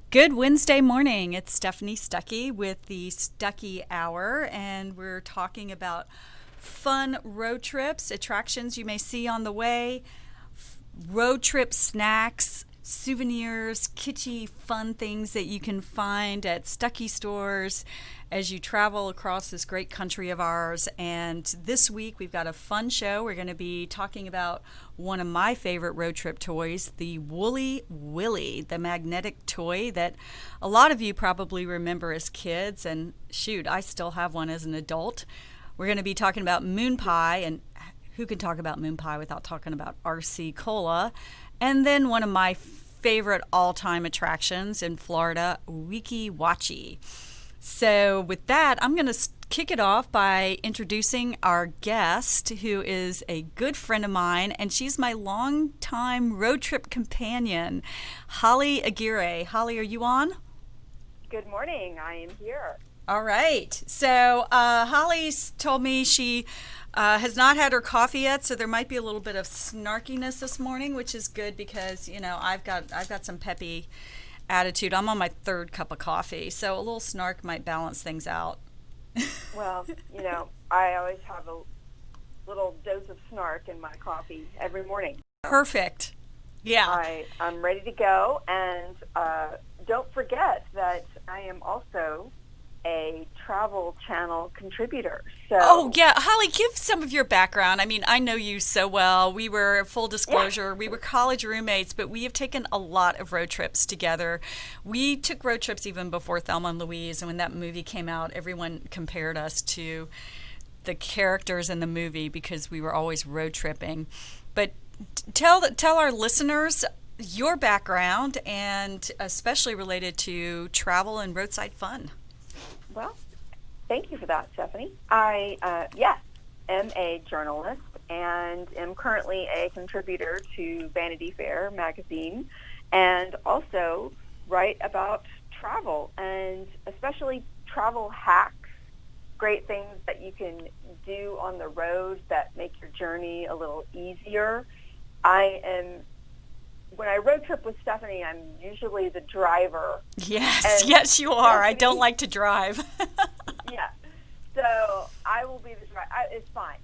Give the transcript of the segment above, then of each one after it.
Good Wednesday morning. It's Stephanie Stuckey with the Stuckey Hour, and we're talking about fun road trips, attractions you may see on the way, road trip snacks, souvenirs, kitschy fun things that you can find at Stuckey stores as you travel across this great country of ours. And this week we've got a fun show. We're going to be talking about one of my favorite road trip toys, the Woolly Willy, the magnetic toy that a lot of you probably remember as kids. And shoot, I still have one as an adult. We're going to be talking about moon pie, and who can talk about moon pie without talking about RC Cola? And then one of my favorite all-time attractions in Florida, Weeki Wachee. So with that, I'm going to kick it off by introducing our guest, who is a good friend of mine, and she's my longtime road trip companion, Holly Aguirre. Holly, are you on? Good morning. I am here. All right. So Holly's told me she has not had her coffee yet, so there might be a little bit of snarkiness this morning, which is good because I've got some peppy attitude. I'm on my third cup of coffee, so a little snark might balance things out. Well, I always have a little dose of snark in my coffee every morning. Perfect. Yeah. I'm ready to go, and don't forget that I am also a Travel Channel contributor. So, oh, yeah. Holly, give some of your background. I mean, I know you so well. We were, full disclosure, we were college roommates, but we have taken a lot of road trips together. We took road trips even before Thelma and Louise, and when that movie came out, everyone compared us to the characters in the movie because we were always road tripping. But tell our listeners your background, and especially related to travel and roadside fun. Well, thank you for that, Stephanie. I am a journalist and am currently a contributor to Vanity Fair magazine, and also write about travel, and especially travel hacks, great things that you can do on the road that make your journey a little easier. When I road trip with Stephanie, I'm usually the driver. Yes, you are. I don't like to drive. Yeah. So I will be the driver. It's fine.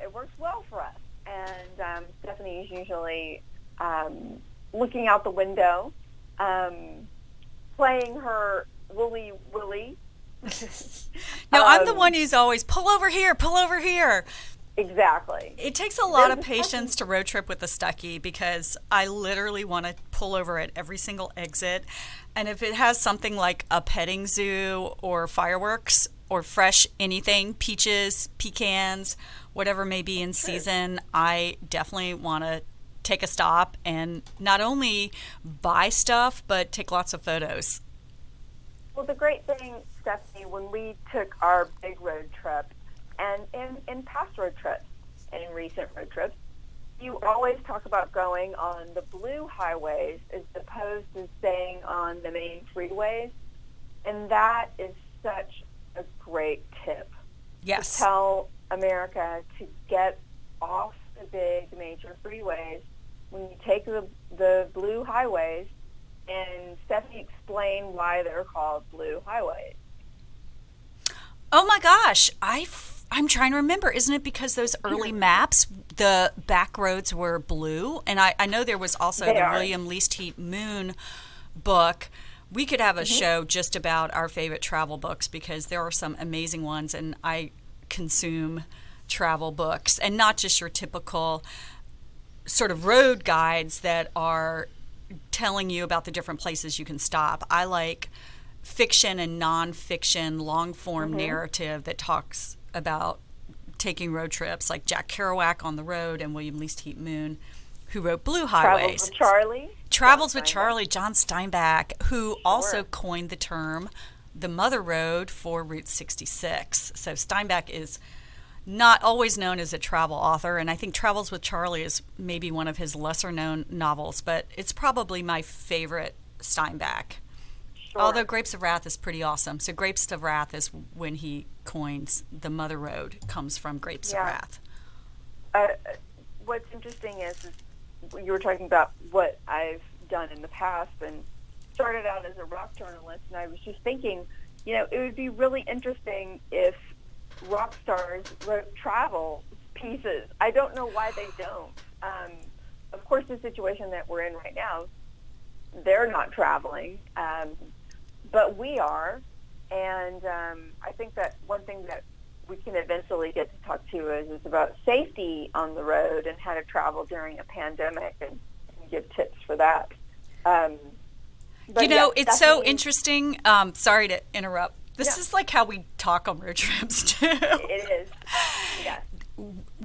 It works well for us. And Stephanie is usually looking out the window, playing her Woolly Willy. No, I'm the one who's always, pull over here, pull over here. Exactly. It takes a lot of patience to road trip with the Stuckey because I literally want to pull over at every single exit. And if it has something like a petting zoo or fireworks or fresh anything, peaches, pecans, whatever may be in season, I definitely want to take a stop and not only buy stuff, but take lots of photos. Well, the great thing, Stephanie, when we took our big road trip, and in past road trips and in recent road trips, you always talk about going on the blue highways as opposed to staying on the main freeways. And that is such a great tip. Yes. To tell America to get off the big major freeways when you take the blue highways, and Stephanie explained why they're called blue highways. Oh my gosh, I'm trying to remember. Isn't it because those early maps, the back roads were blue? And I know there was also the William Least Heat Moon book. We could have a show just about our favorite travel books because there are some amazing ones, and I consume travel books, and not just your typical sort of road guides that are telling you about the different places you can stop. I like fiction and nonfiction long-form narrative that talks about taking road trips, like Jack Kerouac on the Road and William Least Heat Moon, who wrote Blue Highways. Travels with Charlie, John Steinbeck, who also coined the term the Mother Road for Route 66. So Steinbeck is not always known as a travel author, and I think Travels with Charlie is maybe one of his lesser-known novels, but it's probably my favorite Steinbeck. Sure. Although Grapes of Wrath is pretty awesome. So Grapes of Wrath is when he coins the Mother Road, comes from Grapes of Wrath. What's interesting is you were talking about what I've done in the past, and started out as a rock journalist, and I was just thinking, it would be really interesting if rock stars wrote travel pieces. I don't know why they don't. Of course, the situation that we're in right now, they're not traveling, but we are. And I think that one thing that we can eventually get to talk to is about safety on the road and how to travel during a pandemic and give tips for that. It's so interesting. Sorry to interrupt. This is like how we talk on road trips, too. It is, yes.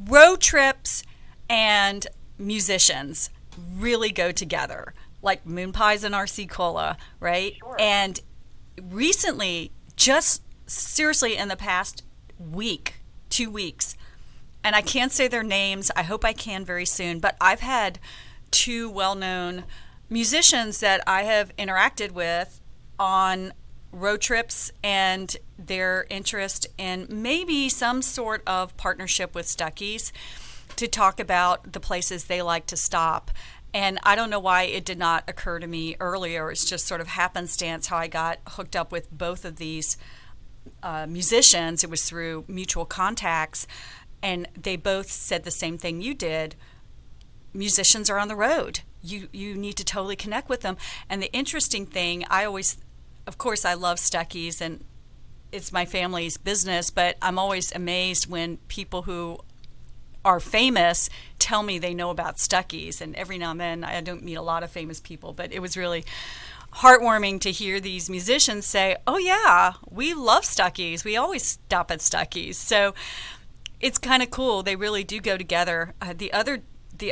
Road trips and musicians really go together, like moon pies and RC Cola, right? Sure. And recently, just seriously in the past week, 2 weeks, and I can't say their names, I hope I can very soon, but I've had 2 well-known musicians that I have interacted with on road trips and their interest in maybe some sort of partnership with Stuckey's to talk about the places they like to stop. And I don't know why it did not occur to me earlier. It's just sort of happenstance how I got hooked up with both of these musicians. It was through mutual contacts, and they both said the same thing you did. Musicians are on the road. You need to totally connect with them. And the interesting thing, of course, I love Stuckey's, and it's my family's business, but I'm always amazed when people who are famous tell me they know about Stuckey's. And every now and then, I don't meet a lot of famous people, but it was really heartwarming to hear these musicians say, oh yeah, we love Stuckey's. We always stop at Stuckey's. So it's kind of cool. They really do go together. The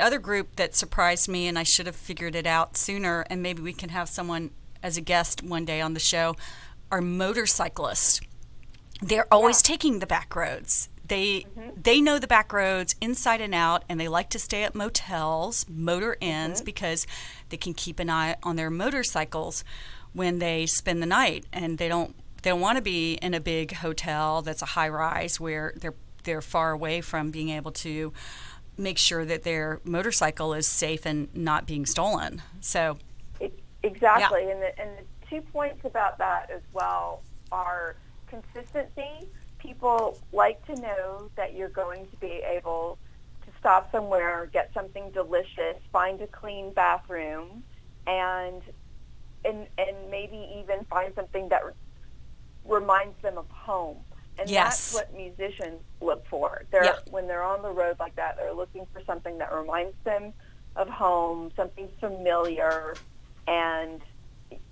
other group that surprised me, and I should have figured it out sooner, and maybe we can have someone as a guest one day on the show, are motorcyclists. They're always taking the back roads. They know the back roads inside and out, and they like to stay at motels, motor inns, because they can keep an eye on their motorcycles when they spend the night, and they don't want to be in a big hotel that's a high rise where they're far away from being able to make sure that their motorcycle is safe and not being stolen. So exactly, and the 2 points about that as well are consistency. People like to know that you're going to be able to stop somewhere, get something delicious, find a clean bathroom, and maybe even find something that reminds them of home. And that's what musicians look for. When they're on the road like that, they're looking for something that reminds them of home, something familiar, and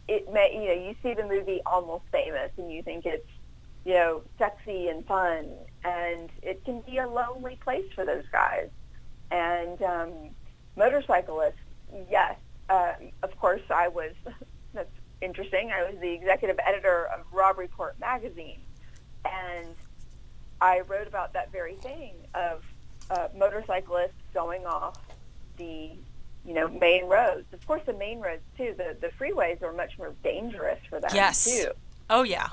it may, you see the movie Almost Famous, and you think it's, sexy and fun, and it can be a lonely place for those guys. And motorcyclists, yes, of course, that's interesting, I was the executive editor of Rob Report magazine, and I wrote about that very thing of motorcyclists going off the main roads. Of course, the main roads, too, the freeways are much more dangerous for them, too. Oh, yeah.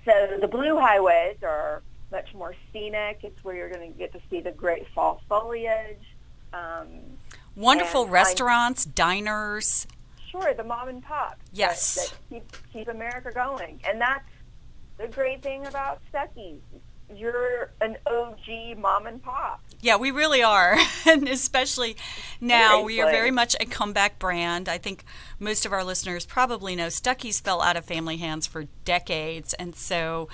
So the blue highways are much more scenic. It's where you're going to get to see the great fall foliage. Wonderful restaurants, diners. Sure, the mom and pop. Yes. That keep America going. And that's the great thing about Stuckey's. You're an OG mom and pop. Yeah, we really are. And especially now, we are very much a comeback brand. I think most of our listeners probably know Stuckey's fell out of family hands for decades. And so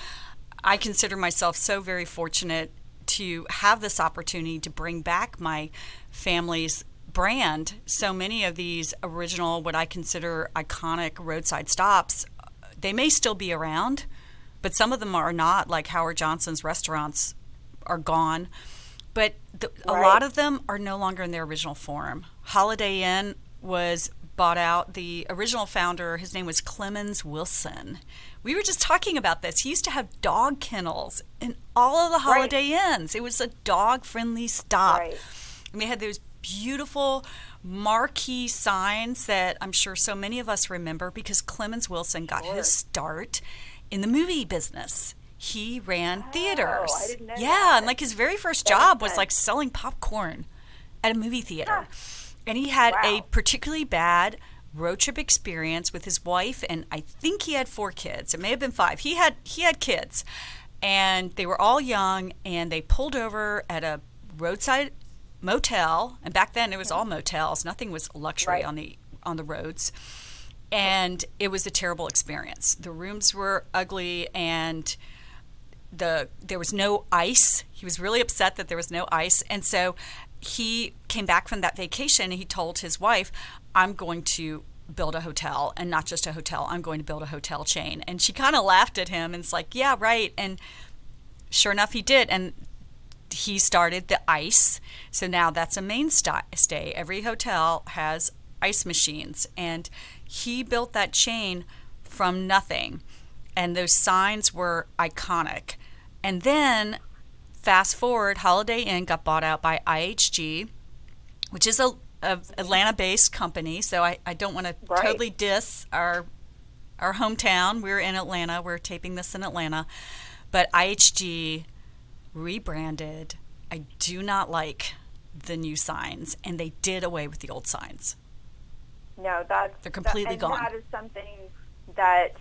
I consider myself so very fortunate to have this opportunity to bring back my family's brand. So many of these original, what I consider iconic roadside stops, they may still be around, but some of them are not, like Howard Johnson's restaurants are gone. But a lot of them are no longer in their original form. Holiday Inn was bought out. The original founder, his name was Clemens Wilson. We were just talking about this. He used to have dog kennels in all of the Holiday Inns. It was a dog-friendly stop. Right. And they had those beautiful marquee signs that I'm sure so many of us remember because Clemens Wilson got his start in the movie business. He ran theaters. I didn't know that. And like his very first job was like selling popcorn at a movie theater. And he had a particularly bad road trip experience with his wife, and I think he had 4 kids. It may have been 5. He had kids, and they were all young, and they pulled over at a roadside motel, and back then it was all motels. Nothing was luxury Right. on the roads. And it was a terrible experience. The rooms were ugly, and there was no ice. He was really upset that there was no ice, and so he came back from that vacation and he told his wife, I'm going to build a hotel, and not just a hotel, I'm going to build a hotel chain. And she kind of laughed at him and it's like, yeah, right. And sure enough, he did. And he started the ice. So now that's a mainstay. Every hotel has ice machines, and he built that chain from nothing. And those signs were iconic. And then fast forward, Holiday Inn got bought out by IHG, which is a Atlanta-based company. So I don't want to totally diss our hometown. We're in Atlanta. We're taping this in Atlanta. But IHG rebranded. I do not like the new signs, and they did away with the old signs. No, they're completely gone. That is something that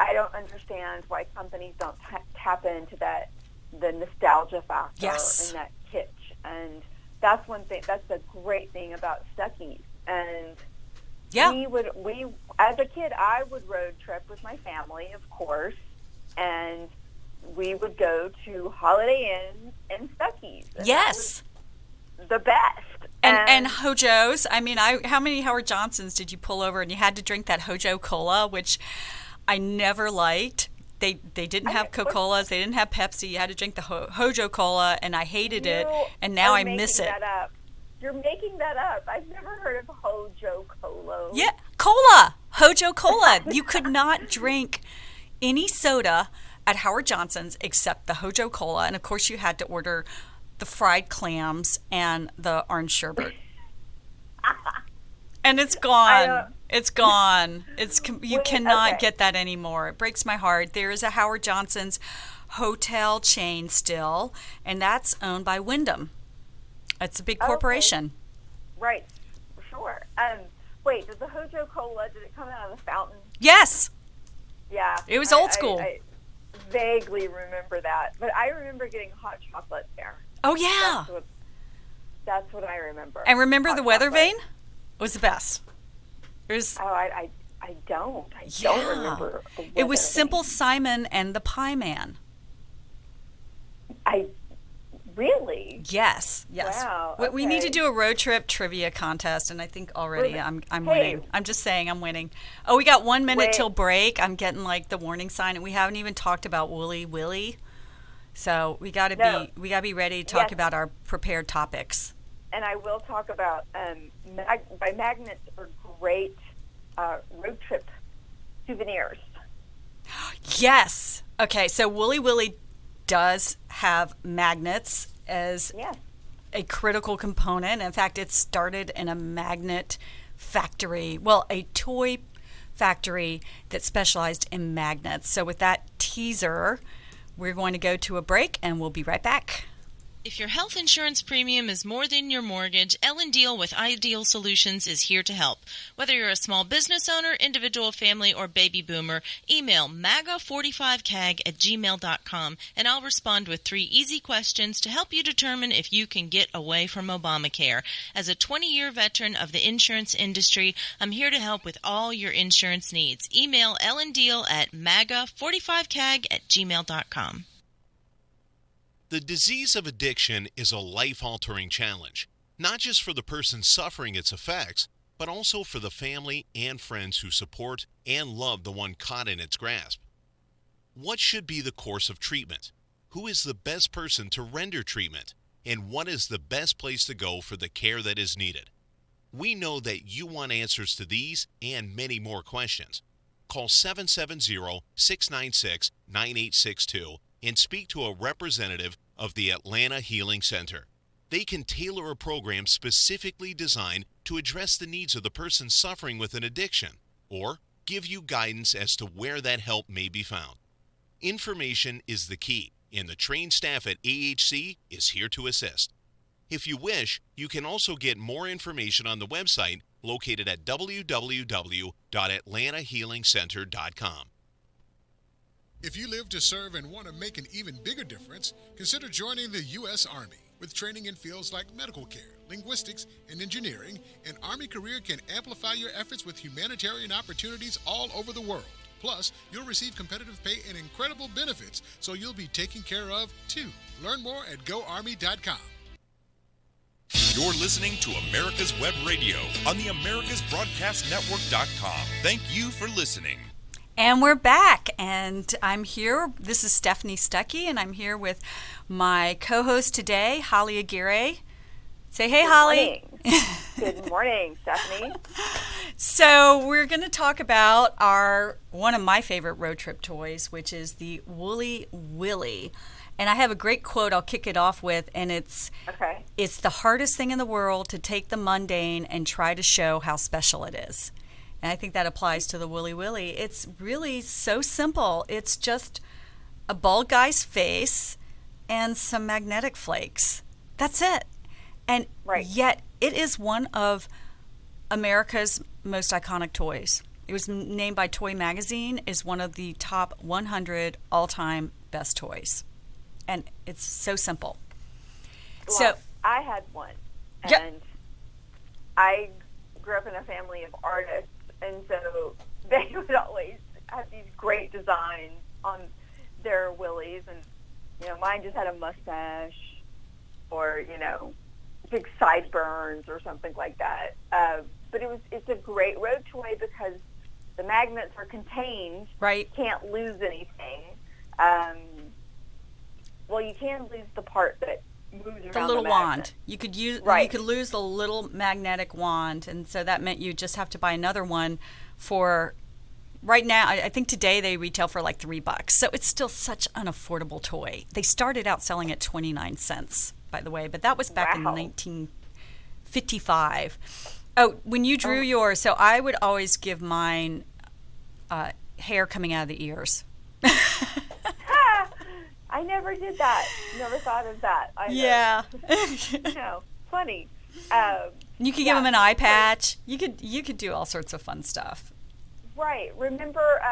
I don't understand why companies don't tap into the nostalgia factor and that kitsch. And that's one thing. That's the great thing about Stuckey's. And we as a kid, I would road trip with my family, of course, and we would go to Holiday Inn and Stuckey's. And yes, the best. And Hojo's. I mean, how many Howard Johnsons did you pull over and you had to drink that Hojo Cola, which I never liked. They didn't have Coca-Colas. They didn't have Pepsi. You had to drink the Hojo Cola, and I hated it. And now I miss it. You're making that up. I've never heard of Hojo Cola. Yeah, cola. Hojo Cola. You could not drink any soda at Howard Johnson's except the Hojo Cola. And, of course, you had to order the fried clams and the orange sherbet. And it's gone. It's gone. You cannot get that anymore. It breaks my heart. There is a Howard Johnson's hotel chain still, and that's owned by Wyndham. It's a big corporation. Right. Sure. Wait, does the Hojo Cola, did it come out of the fountain? Yes. Yeah. It was old school. I vaguely remember that, but I remember getting hot chocolate there. Oh, yeah. That's what I remember. And remember the weather vane? It was the best. It was. Oh, I don't. I don't remember. It was Simple Simon and the Pie Man. Really? Yes. Wow. Okay. We need to do a road trip trivia contest, and I think already I'm winning. I'm just saying I'm winning. Oh, we got 1 minute till break. I'm getting like the warning sign, and we haven't even talked about Wooly Willy. So we got to be ready to talk about our prepared topics. And I will talk about magnets are great road trip souvenirs. Yes. Okay. So Wooly Willy does have magnets as a critical component. In fact, it started in a magnet factory. Well, a toy factory that specialized in magnets. So with that teaser, we're going to go to a break, and we'll be right back. If your health insurance premium is more than your mortgage, Ellen Deal with Ideal Solutions is here to help. Whether you're a small business owner, individual family, or baby boomer, email maga45cag@gmail.com and I'll respond with 3 easy questions to help you determine if you can get away from Obamacare. As a 20-year veteran of the insurance industry, I'm here to help with all your insurance needs. Email Ellen Deal at maga45cag@gmail.com. The disease of addiction is a life-altering challenge, not just for the person suffering its effects, but also for the family and friends who support and love the one caught in its grasp. What should be the course of treatment? Who is the best person to render treatment? And what is the best place to go for the care that is needed? We know that you want answers to these and many more questions. Call 770-696-9862 and speak to a representative of the Atlanta Healing Center. They can tailor a program specifically designed to address the needs of the person suffering with an addiction, or give you guidance as to where that help may be found. Information is the key, and the trained staff at AHC is here to assist. If you wish, you can also get more information on the website located at www.atlantahealingcenter.com. If you live to serve and want to make an even bigger difference, consider joining the U.S. Army. With training in fields like medical care, linguistics, and engineering, an Army career can amplify your efforts with humanitarian opportunities all over the world. Plus, you'll receive competitive pay and incredible benefits, so you'll be taken care of, too. Learn more at GoArmy.com. You're listening to America's Web Radio on the AmericasBroadcastNetwork.com. Thank you for listening. And we're back, and I'm here. This is Stephanie Stuckey, and I'm here with my co-host today, Holly Aguirre. Say hey, Holly. Good morning, Stephanie. So we're going to talk about one of my favorite road trip toys, which is the Woolly Willy. And I have a great quote I'll kick it off with, and it's the hardest thing in the world to take the mundane and try to show how special it is. And I think that applies to the Woolly Willy. It's really so simple. It's just a bald guy's face and some magnetic flakes. That's it. And yet it is one of America's most iconic toys. It was named by Toy Magazine as one of the top 100 all-time best toys. And it's so simple. Well, so I had one. And I grew up in a family of artists. And so they would always have these great designs on their willies. And, mine just had a mustache or, big sideburns or something like that. But it's a great road toy because the magnets are contained. Right. You can't lose anything. Well, you can lose the part that moves around the little the wand. You could use you could lose the little magnetic wand, and so that meant you just have to buy another one for right now. I think today they retail for like $3. So it's still such an affordable toy. They started out selling at 29 cents, by the way, but that was back in 1955. Oh, when you drew yours, so I would always give mine hair coming out of the ears. I never did that. Never thought of that. Yeah. Funny. You could give them an eye patch. You could do all sorts of fun stuff. Right. Remember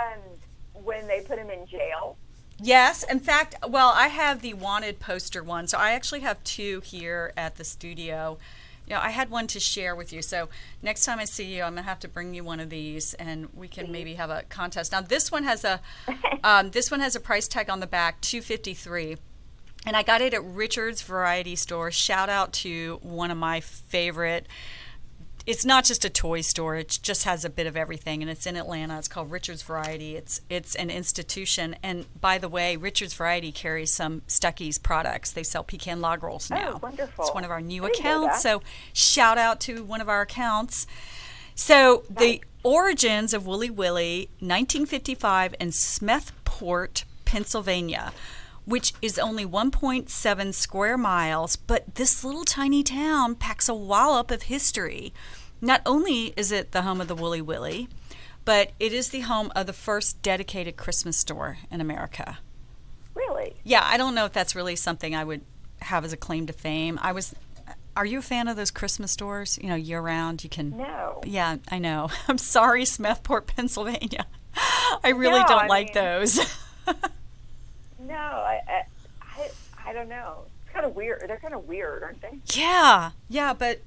when they put him in jail? Yes. In fact, I have the wanted poster one. So I actually have two here at the studio. I had one to share with you. So next time I see you, I'm gonna have to bring you one of these, and we can maybe have a contest. Now this one has a price tag on the back, $253, and I got it at Richard's Variety Store. Shout out to one of my favorite. It's not just a toy store; it just has a bit of everything, and it's in Atlanta. It's called Richard's Variety. It's an institution, and by the way, Richard's Variety carries some Stuckey's products. They sell pecan log rolls now. Oh, wonderful! It's one of our new accounts. So shout out to one of our accounts. So the origins of Woolly Willy, 1955 in Smethport, Pennsylvania, which is only 1.7 square miles, but this little tiny town packs a wallop of history. Not only is it the home of the Woolly Willy, but it is the home of the first dedicated Christmas store in America. Really? Yeah, I don't know if that's really something I would have as a claim to fame. Are you a fan of those Christmas stores? Year-round, you can... No. Yeah, I know. I'm sorry, Smethport, Pennsylvania. I really don't like those. No, I don't know. It's kind of weird. They're kind of weird, aren't they? Yeah, but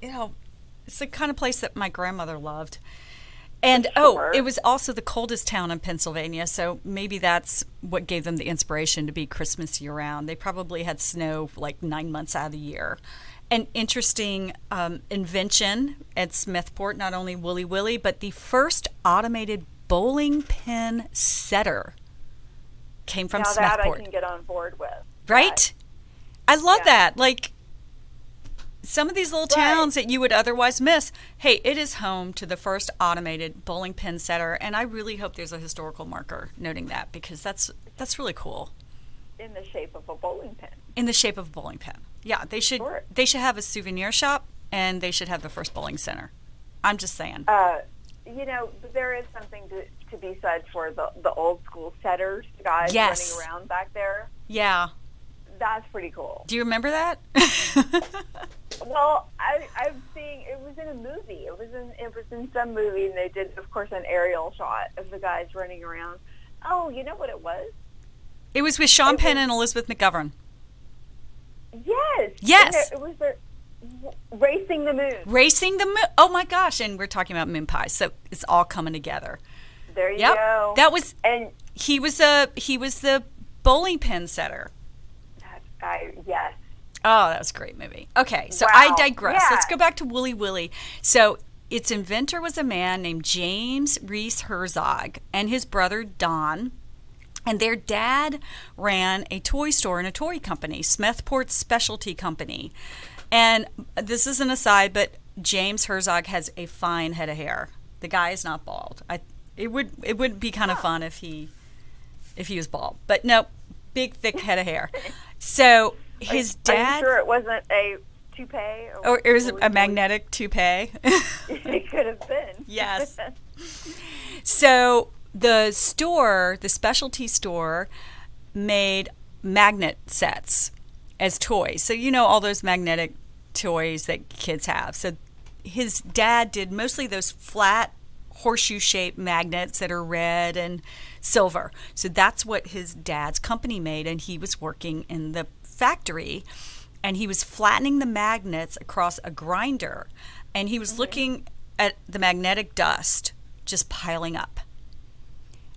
it's the kind of place that my grandmother loved. And it was also the coldest town in Pennsylvania, so maybe that's what gave them the inspiration to be Christmas year-round. They probably had snow like 9 months out of the year. An interesting invention at Smethport, not only Woolly Willy, but the first automated bowling pin setter came from Smethport. Now that I can get on board with. Right? I love that. Like, some of these little towns that you would otherwise miss, hey, it is home to the first automated bowling pin setter, and I really hope there's a historical marker noting that, because that's really cool. In the shape of a bowling pin. In the shape of a bowling pin. Yeah, they should have a souvenir shop, and they should have the first bowling center. I'm just saying. There is something to be said for the old school setters, the guys running around back there. Yeah. That's pretty cool. Do you remember that? Well, I'm seeing it was in a movie. It was in some movie, and they did, of course, an aerial shot of the guys running around. Oh, you know what it was? It was with Sean Penn and Elizabeth McGovern. Yes. Yes. It was Racing the Moon. Racing the Moon. Oh my gosh! And we're talking about moon pies, so it's all coming together. There you go. That was. And he was the bowling pin setter. Yes. Oh, that was a great movie. Okay, so Wow. I digress. Yeah. Let's go back to Wooly Willy. So its inventor was a man named James Reese Herzog and his brother Don. And their dad ran a toy store and a toy company, Smethport Specialty Company. And this is an aside, but James Herzog has a fine head of hair. The guy is not bald. It would be kind of fun if he was bald, but no, big thick head of hair. So his dad. Are you sure it wasn't a toupee? Or it was a magnetic toupee. It could have been. Yes. So the specialty store, made magnet sets as toys. So all those magnetic toys that kids have. So his dad did mostly those flat horseshoe-shaped magnets that are red and silver. So that's what his dad's company made, and he was working in the factory, and he was flattening the magnets across a grinder, and he was looking at the magnetic dust just piling up.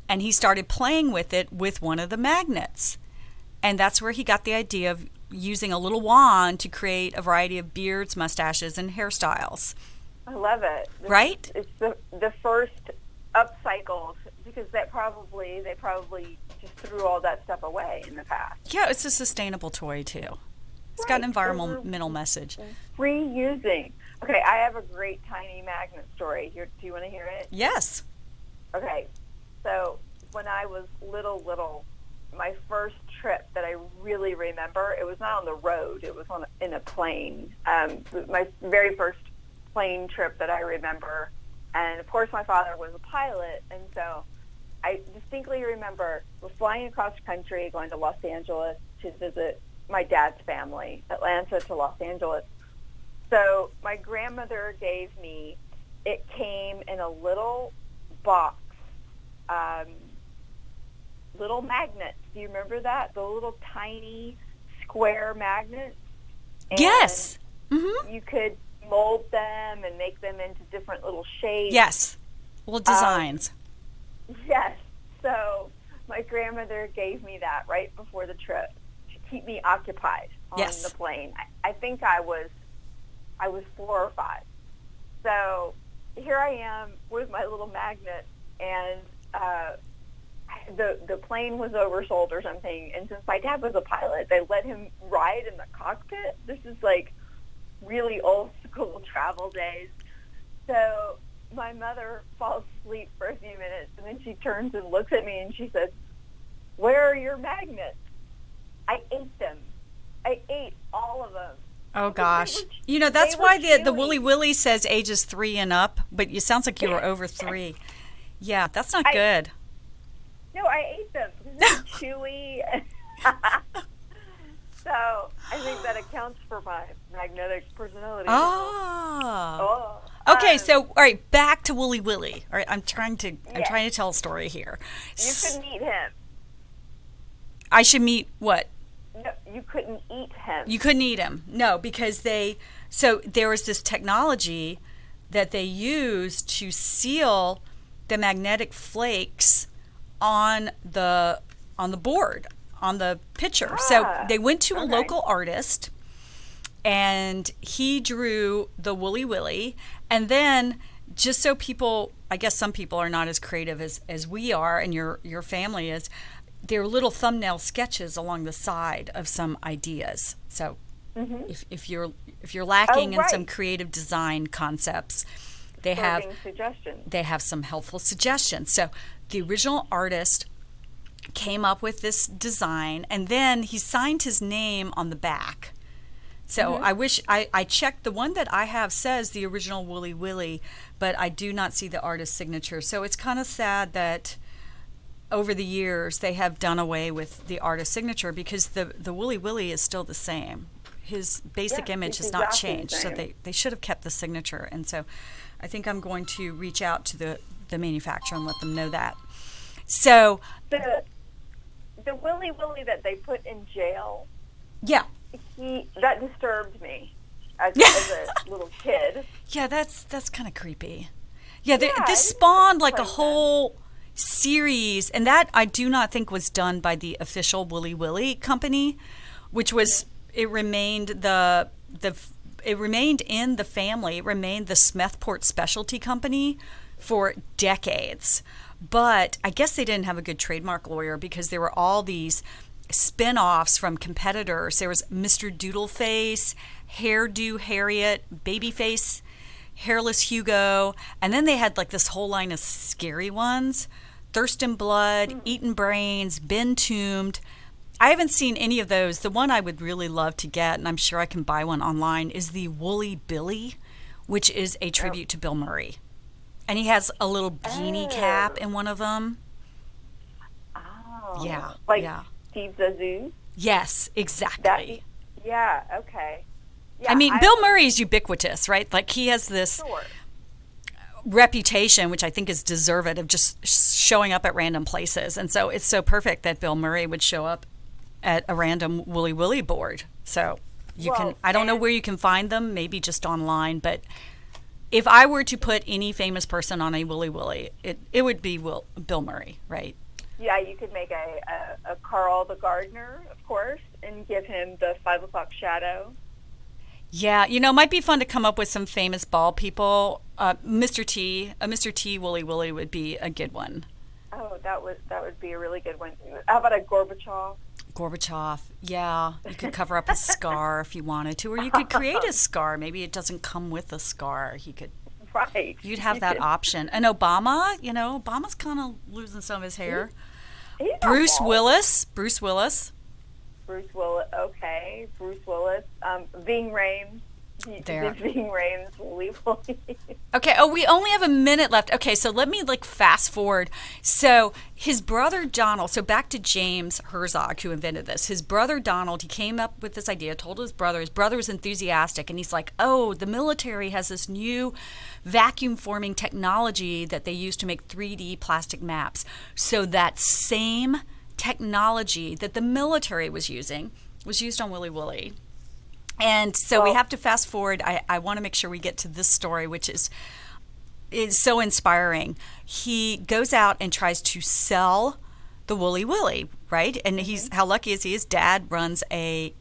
And he started playing with it with one of the magnets. And that's where he got the idea of using a little wand to create a variety of beards, mustaches, and hairstyles. I love it. Right? It's the first upcycles, because they probably just threw all that stuff away in the past. Yeah, it's a sustainable toy too. It's got an environmental message. Reusing. Okay, I have a great tiny magnet story. Do you want to hear it? Yes. Okay, so when I was little, my first trip that I really remember, it was not on the road, it was in a plane. My very first plane trip that I remember, and of course my father was a pilot, and so I distinctly remember we're flying across country, going to Los Angeles to visit my dad's family, Atlanta to Los Angeles. So my grandmother gave me, it came in a little box, little magnets. Do you remember that? The little tiny square magnets? And yes. Mm-hmm. You could mold them and make them into different little shapes. Yes. Little designs. Yes. So my grandmother gave me that right before the trip to keep me occupied on the plane. I think I was 4 or 5. So here I am with my little magnet, and the plane was oversold or something, and since my dad was a pilot, they let him ride in the cockpit. This is like really old school travel days. So my mother falls asleep for a few minutes, and then she turns and looks at me and she says, "Where are your magnets?" I ate them. I ate all of them. Oh gosh. That's why the Wooly Willy says ages 3 and up, but it sounds like you were over 3. Yeah, that's not good. No, I ate them. They're chewy. So I think that accounts for my magnetic personality. Oh. Okay, so all right, back to Wooly Willy. All right, I'm trying to tell a story here. You couldn't eat him. I should meet what? No, you couldn't eat him. You couldn't eat him. No, because there was this technology that they used to seal the magnetic flakes on the board, on the picture. So they went to a local artist, and he drew the Wooly Willy, and then just so people, I guess some people are not as creative as we are, and your family is, there are little thumbnail sketches along the side of some ideas. So if you're lacking in some creative design concepts, they have some helpful suggestions. So the original artist came up with this design, and then he signed his name on the back. So I wish I checked. The one that I have says the original Wooly Willy, but I do not see the artist's signature. So it's kind of sad that over the years they have done away with the artist's signature, because the Wooly Willy is still the same. his basic image has not changed. So they should have kept the signature. And so I think I'm going to reach out to the manufacturer and let them know that. So the Willy Willy that they put in jail, yeah, that disturbed me as a little kid. Yeah, that's kind of creepy. Yeah, this spawned like a whole series, and that I do not think was done by the official Willy Willy company, which was it remained in the family. It remained the Smethport Specialty Company for decades. But I guess they didn't have a good trademark lawyer because there were all these spin-offs from competitors. There was Mr. Doodleface, Hairdo Harriet, Babyface, Hairless Hugo, and then they had like this whole line of scary ones. Thirst and Blood, Eaten Brains, Been Tombed. I haven't seen any of those. The one I would really love to get, and I'm sure I can buy one online, is the Woolly Billy, which is a tribute to Bill Murray. And he has a little beanie cap in one of them. Oh. Yeah. Steve Zissou? Yes, exactly. Okay. Yeah, I mean, Bill Murray is ubiquitous, right? Like, he has this reputation, which I think is deserved, of just showing up at random places. And so it's so perfect that Bill Murray would show up at a random Woolly Willy board. So I don't know where you can find them, maybe just online, but if I were to put any famous person on a Woolly Willy, it would be Bill Murray, right? Yeah, you could make a Carl the Gardener, of course, and give him the 5 o'clock shadow. Yeah, it might be fun to come up with some famous bald people. Mr. T Woolly Willy would be a good one. Oh, that would be a really good one. How about a Gorbachev? Gorbachev, yeah. You could cover up a scar if you wanted to, or you could create a scar. Maybe it doesn't come with a scar. He could. Right. You'd have that option. And Obama, Obama's kind of losing some of his hair. He's Bruce Willis. Okay. Bruce Willis. Ving Rhames. Ving Rhames, Woolly Willy. Okay. Oh, we only have a minute left. Okay, so let me fast forward. So his brother Donald. So back to James Herzog, who invented this. His brother Donald. He came up with this idea. Told his brother. His brother was enthusiastic, and he's like, "Oh, the military has this new vacuum forming technology that they use to make 3D plastic maps." So that same technology that the military was using was used on Willy Willy. And so we have to fast forward. I want to make sure we get to this story, which is so inspiring. He goes out and tries to sell the Woolly Willy, right? And how lucky is he? His dad runs a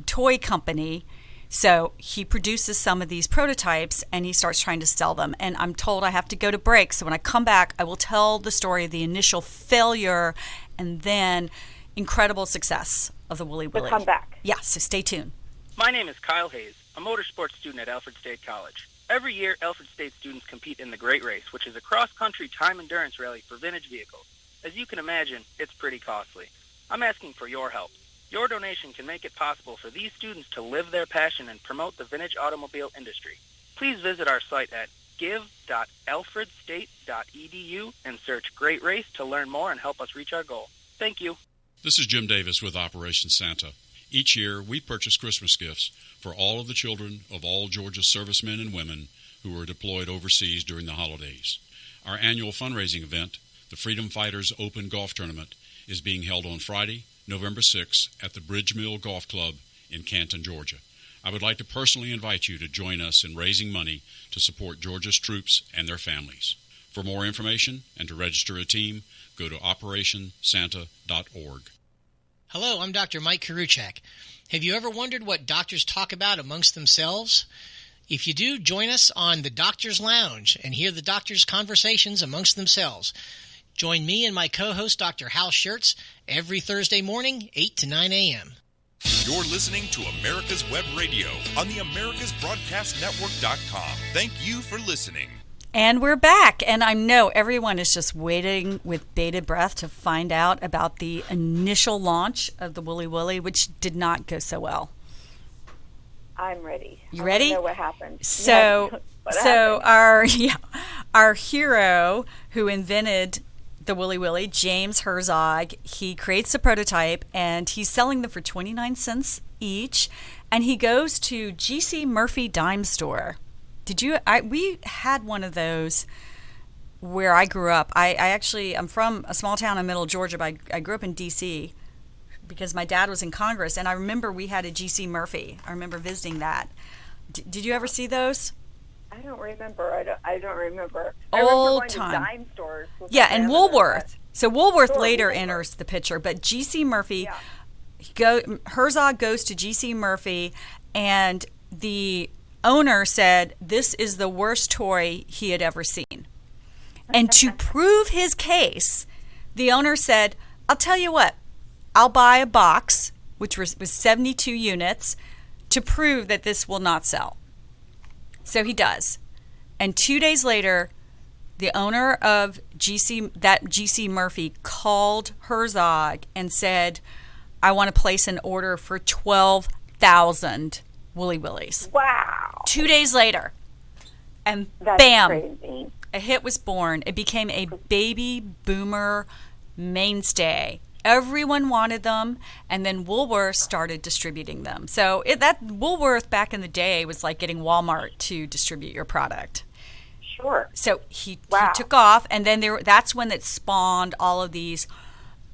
toy company. So he produces some of these prototypes and he starts trying to sell them. And I'm told I have to go to break. So when I come back, I will tell the story of the initial failure and then incredible success of the Woolly Willy. We'll come back. Yeah, so stay tuned. My name is Kyle Hayes, a motorsports student at Alfred State College. Every year, Alfred State students compete in the Great Race, which is a cross-country time endurance rally for vintage vehicles. As you can imagine, it's pretty costly. I'm asking for your help. Your donation can make it possible for these students to live their passion and promote the vintage automobile industry. Please visit our site at give.alfredstate.edu and search Great Race to learn more and help us reach our goal. Thank you. This is Jim Davis with Operation Santa. Each year, we purchase Christmas gifts for all of the children of all Georgia servicemen and women who are deployed overseas during the holidays. Our annual fundraising event, the Freedom Fighters Open Golf Tournament, is being held on Friday, November 6th at the Bridge Mill Golf Club in Canton, Georgia. I would like to personally invite you to join us in raising money to support Georgia's troops and their families. For more information and to register a team, go to OperationSanta.org. Hello, I'm Dr. Mike Karuchak. Have you ever wondered what doctors talk about amongst themselves? If you do, join us on the Doctor's Lounge and hear the doctors' conversations amongst themselves. Join me and my co-host, Dr. Hal Schertz, every Thursday morning, 8 to 9 a.m. You're listening to America's Web Radio on the AmericasBroadcastNetwork.com. Thank you for listening. And we're back, and I know everyone is just waiting with bated breath to find out about the initial launch of the Woolly Willy, which did not go so well. I'm ready. You ready? I want to know what happened. So, happened? our hero who invented the Woolly Willy, James Herzog, he creates a prototype, and he's selling them for 29 cents each. and he goes to G.C. Murphy Dime Store. We had one of those where I grew up. I'm from a small town in middle Georgia, but I grew up in D.C. because my dad was in Congress, and I remember we had a G.C. Murphy. I remember visiting that. Did you ever see those? I don't remember. I don't remember. Old I remember going time. To dime stores. Yeah, and Woolworth. So Woolworth later Woolworth. enters the picture, but G.C. Murphy, Herzog goes to G.C. Murphy, and the owner said this is the worst toy he had ever seen. And to prove his case, the owner said, I'll tell you what, I'll buy a box, which was 72 units, to prove that this will not sell. So he does. And 2 days later, the owner of G.C. Murphy called Herzog and said, I want to place an order for 12,000 Woolly Willies. Wow. 2 days later. And That's bam, crazy. a hit was born. It became a baby boomer mainstay. Everyone wanted them, and then Woolworth started distributing them. So that Woolworth back in the day was like getting Walmart to distribute your product. Sure. So he took off, and then that's when it spawned all of these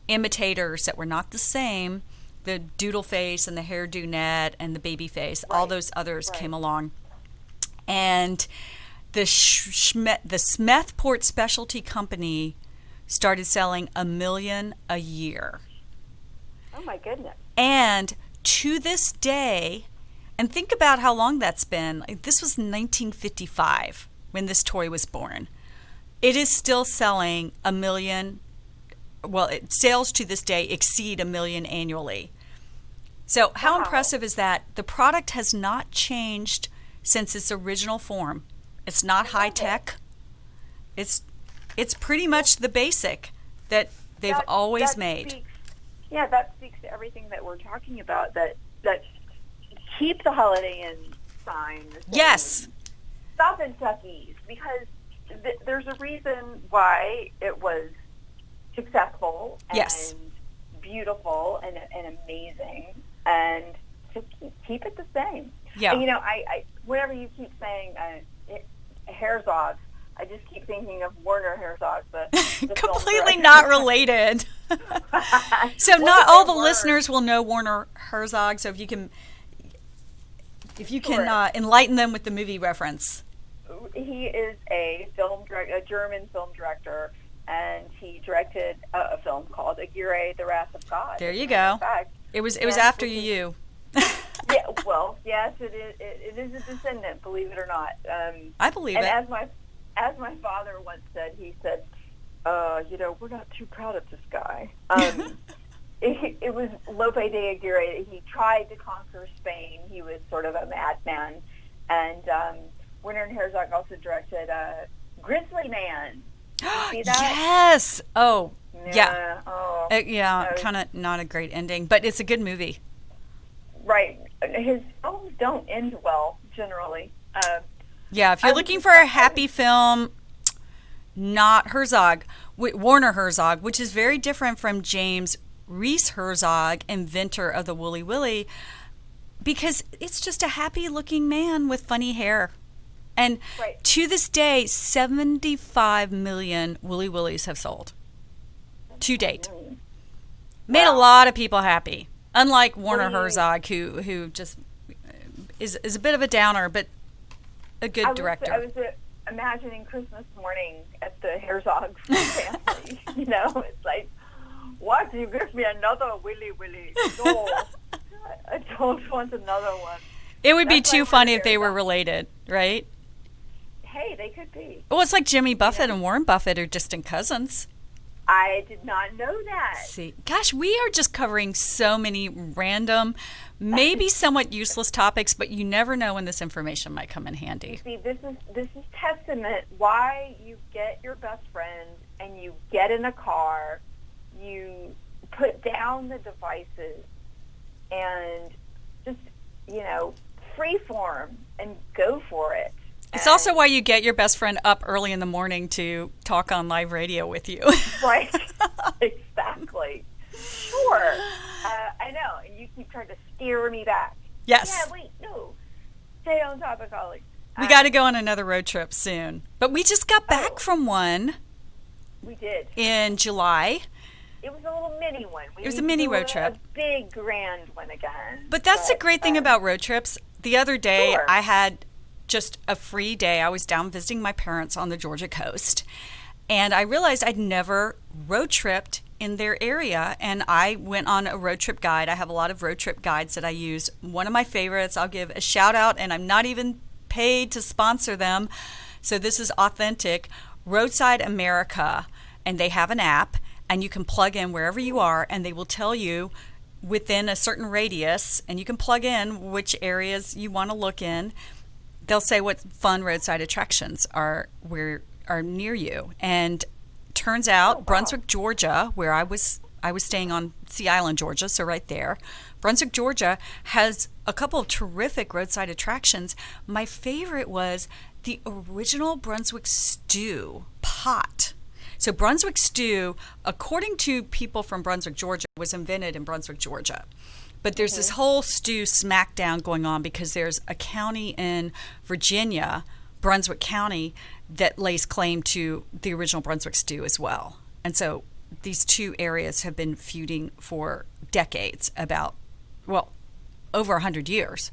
imitators that were not the same. The doodle face and the hairdo net and the baby face, all those others came along. And the Smethport Specialty Company started selling 1 million a year. Oh my goodness. And to this day, and think about how long that's been. This was 1955 when this toy was born. It is still selling 1 million. Well, sales to this day exceed 1 million annually. So how impressive is that? The product has not changed since its original form. It's not high tech. It's pretty much the basic that they've always made. That speaks to everything that we're talking about. That keep the Holiday Inn sign. Yes. Stop in Stuckey's, because there's a reason why it was successful and beautiful and amazing, and to keep it the same. Yeah. And, I whenever you keep saying Herzog, I just keep thinking of Werner Herzog, the completely not related. So not all the listeners will know Werner Herzog. So if you can enlighten them with the movie reference. He is a German film director, and he directed a film called Aguirre, The Wrath of God. There you go. It was after you. Yeah, well, yes, it is. It is a descendant, believe it or not. I believe it. And as my father once said, he said, we're not too proud of this guy. It was Lope de Aguirre. He tried to conquer Spain. He was sort of a madman. And Werner Herzog also directed Grizzly Man. Did you see that? Yes. Oh, yeah. Oh, kind of not a great ending, but it's a good movie. Right. His films don't end well, generally. If you're looking for a happy film, not Herzog, Werner Herzog, which is very different from James Reese Herzog, inventor of the Woolly Willy, because it's just a happy-looking man with funny hair. And to this day, 75 million Woolly Willies have sold. To date. Made a lot of people happy. Unlike Werner Herzog, who just is a bit of a downer, but a good director. I was imagining Christmas morning at the Herzog family. It's like, what? You give me another Willy Willy? No, I don't want another one. It would be too funny if they were related, right? Hey, they could be. Well, it's like Jimmy Buffett and Warren Buffett are distant cousins. I did not know that. See, gosh, we are just covering so many random, maybe somewhat useless topics, but you never know when this information might come in handy. See, this is testament why you get your best friend and you get in a car, you put down the devices, and just free form and go for it. It's also why you get your best friend up early in the morning to talk on live radio with you. Right. Exactly. Sure. I know. And you keep trying to steer me back. Yes. Yeah, wait, no. Stay on topic, Holly. We got to go on another road trip soon. But we just got back from one. We did. In July. It was a little mini one. It was a mini road trip. A big, grand one again. But that's the great thing about road trips. The other day, Sure. I had just a free day. I was down visiting my parents on the Georgia coast. And I realized I'd never road tripped in their area. And I went on a road trip guide. I have a lot of road trip guides that I use. One of my favorites, I'll give a shout out, and I'm not even paid to sponsor them. So this is authentic. Roadside America. And they have an app. And you can plug in wherever you are, and they will tell you within a certain radius, and you can plug in which areas you want to look in. They'll say what fun roadside attractions are near you. And turns out Brunswick, Georgia, where I was staying on Sea Island, Georgia, so right there. Brunswick, Georgia has a couple of terrific roadside attractions. My favorite was the original Brunswick stew pot. So Brunswick stew, according to people from Brunswick, Georgia, was invented in Brunswick, Georgia. But there's this whole stew smackdown going on because there's a county in Virginia, Brunswick County, that lays claim to the original Brunswick stew as well. And so these two areas have been feuding for decades about, well, over 100 years.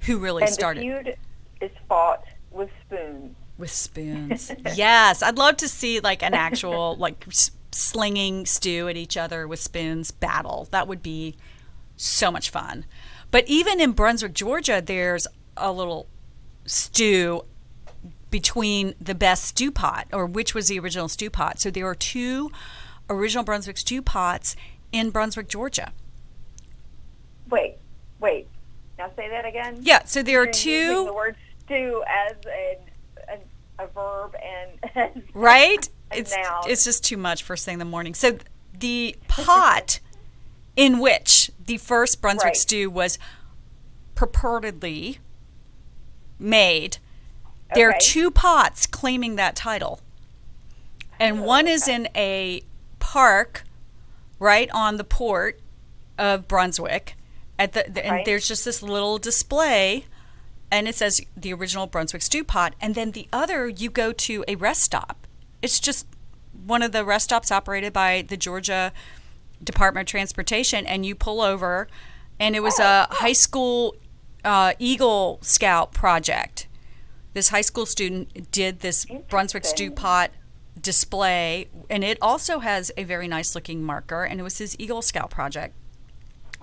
Who really started? And the feud is fought with spoons. With spoons. Yes. I'd love to see like an actual like slinging stew at each other with spoons battle. That would be so much fun. But even in Brunswick, Georgia, there's a little stew between the best stew pot, or which was the original stew pot. So there are two original Brunswick stew pots in Brunswick, Georgia. Wait. Now say that again. Yeah. So there are You're two. using the word stew as a verb and right? a noun. It's just too much first thing in the morning. So the pot in which the first Brunswick stew was purportedly made, there are two pots claiming that title. And one is in a park right on the port of Brunswick and there's just this little display, and it says the original Brunswick stew pot. And then the other, you go to a rest stop. It's just one of the rest stops operated by the Georgia Department of Transportation, and you pull over, and it was a high school Eagle Scout project. This high school student did this Brunswick stew pot display, and it also has a very nice looking marker, and it was his Eagle Scout project.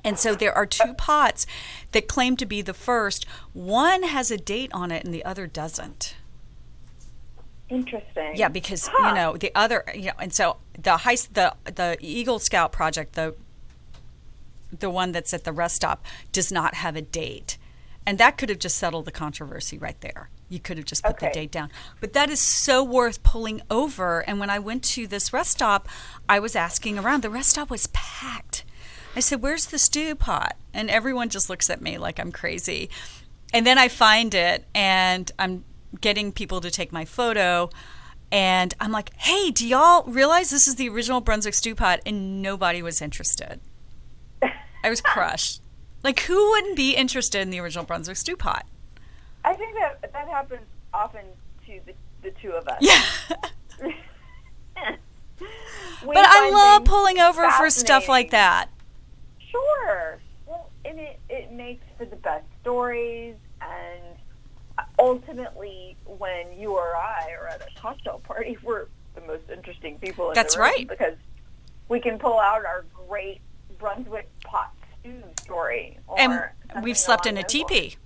And so there are two pots that claim to be the first. One has a date on it and the other doesn't. Interesting. Yeah, because the other, and so the Eagle Scout project, the one that's at the rest stop, does not have a date. And that could have just settled the controversy right there. You could have just put the date down. But that is so worth pulling over. And when I went to this rest stop, I was asking around. The rest stop was packed. I said, "Where's the stew pot?" And everyone just looks at me like I'm crazy. And then I find it, and I'm getting people to take my photo. And I'm like, "Hey, do y'all realize this is the original Brunswick stew pot?" And nobody was interested. I was crushed. Like, who wouldn't be interested in the original Brunswick stew pot? I think that happens often to the two of us. Yeah. But I love pulling over for stuff like that. Sure. Well, and it makes for the best stories, and ultimately, when you or I are at a cocktail party, we're the most interesting people in the room. That's right. Because we can pull out our great Brunswick pot stew story. And we've slept in a teepee.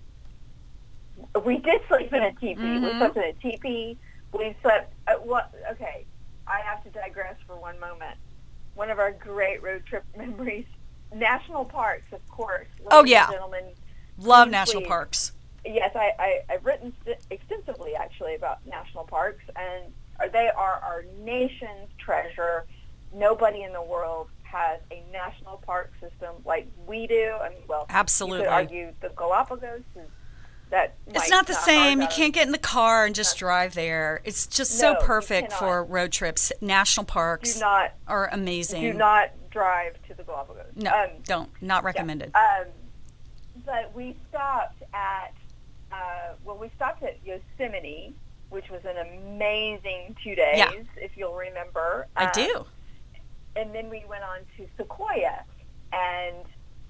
We did sleep in a teepee. Mm-hmm. We slept in a teepee. We slept. Okay, I have to digress for one moment. One of our great road trip memories: national parks, of course. Oh yeah, gentlemen, love national parks. Yes, I've written extensively actually about national parks, and they are our nation's treasure. Nobody in the world has a national park system like we do. I mean, well, absolutely. You could argue the Galapagos is. It's not the same. You can't get in the car and just drive there. It's just so perfect for road trips. National parks are amazing. Do not drive to the Galapagos. No, don't. Not recommended. Yeah. but we stopped at Yosemite, which was an amazing 2 days, if you'll remember. I do. And then we went on to Sequoia, and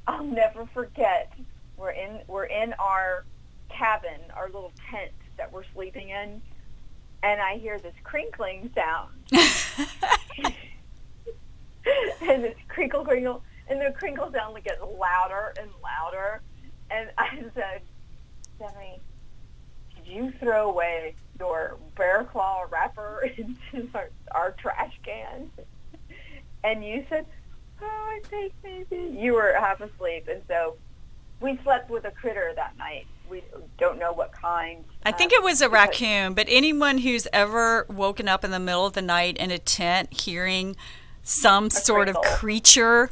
I'll never forget. We're in our cabin, our little tent that we're sleeping in, and I hear this crinkling sound. And it's crinkle, crinkle, and the crinkle sound gets louder and louder. And I said, Stephanie, did you throw away your bear claw wrapper into our trash can? And you said, oh, I think maybe. You were half asleep, and so we slept with a critter that night. We don't know what kind. I think it was a raccoon, but anyone who's ever woken up in the middle of the night in a tent hearing some sort of creature,